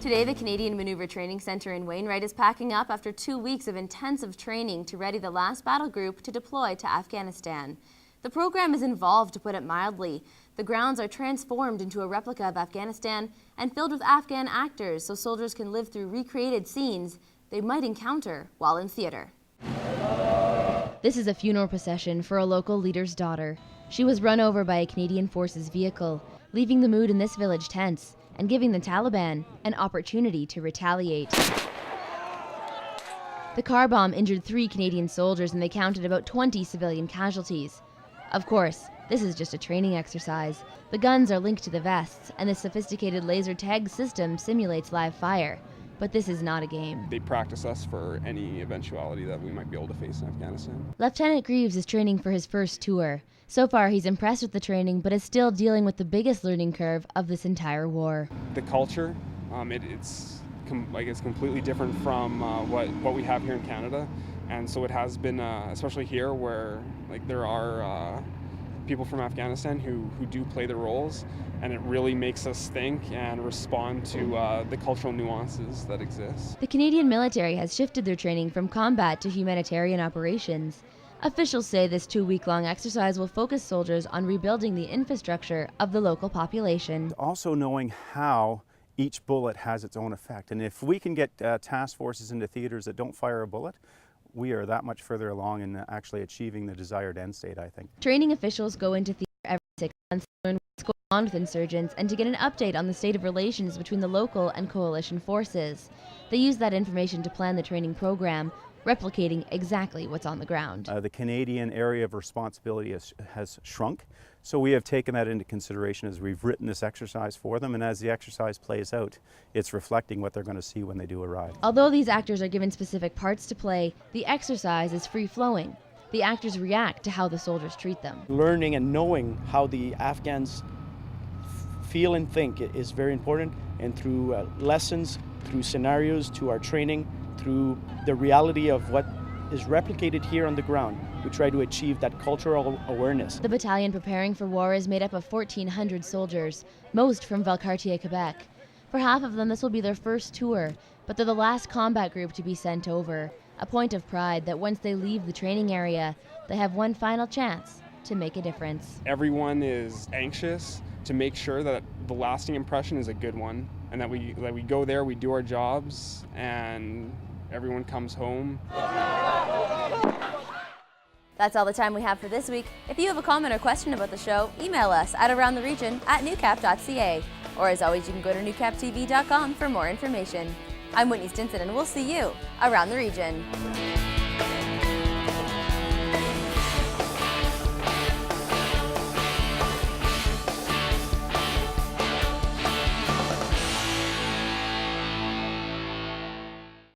Today, the Canadian Maneuver Training Centre in Wainwright is packing up after 2 weeks of intensive training to ready the last battle group to deploy to Afghanistan. The program is involved, to put it mildly. The grounds are transformed into a replica of Afghanistan and filled with Afghan actors so soldiers can live through recreated scenes they might encounter while in theatre. This is a funeral procession for a local leader's daughter. She was run over by a Canadian Forces vehicle, leaving the mood in this village tense and giving the Taliban an opportunity to retaliate. The car bomb injured 3 Canadian soldiers and they counted about 20 civilian casualties. Of course, this is just a training exercise. The guns are linked to the vests and the sophisticated laser tag system simulates live fire. But this is not a game. They practice us for any eventuality that we might be able to face in Afghanistan. Lieutenant Greaves is training for his first tour. So far, he's impressed with the training, but is still dealing with the biggest learning curve of this entire war. The culture, it's completely different from what we have here in Canada, and so it has been, especially here, where there are people from Afghanistan who do play the roles, and it really makes us think and respond to the cultural nuances that exist. The Canadian military has shifted their training from combat to humanitarian operations. Officials say this 2-week-long exercise will focus soldiers on rebuilding the infrastructure of the local population. Also knowing how each bullet has its own effect, and if we can get task forces into theaters that don't fire a bullet, we are that much further along in actually achieving the desired end state, I think. Training officials go into theater every 6 months to learn what's going on with insurgents and to get an update on the state of relations between the local and coalition forces. They use that information to plan the training program, replicating exactly what's on the ground. The Canadian area of responsibility has shrunk, so we have taken that into consideration as we've written this exercise for them, and as the exercise plays out, it's reflecting what they're going to see when they do arrive. Although these actors are given specific parts to play, the exercise is free-flowing. The actors react to how the soldiers treat them. Learning and knowing how the Afghans feel and think is very important, and through lessons, through scenarios, to our training, through the reality of what is replicated here on the ground, we try to achieve that cultural awareness. The battalion preparing for war is made up of 1,400 soldiers, most from Valcartier, Quebec. For half of them, this will be their first tour, but they're the last combat group to be sent over. A point of pride that once they leave the training area, they have one final chance to make a difference. Everyone is anxious to make sure that the lasting impression is a good one, and that we go there, we do our jobs, and everyone comes home. That's all the time we have for this week. If you have a comment or question about the show, email us at aroundtheregion@newcap.ca. Or as always, you can go to newcaptv.com for more information. I'm Whitney Stinson, and we'll see you around the region.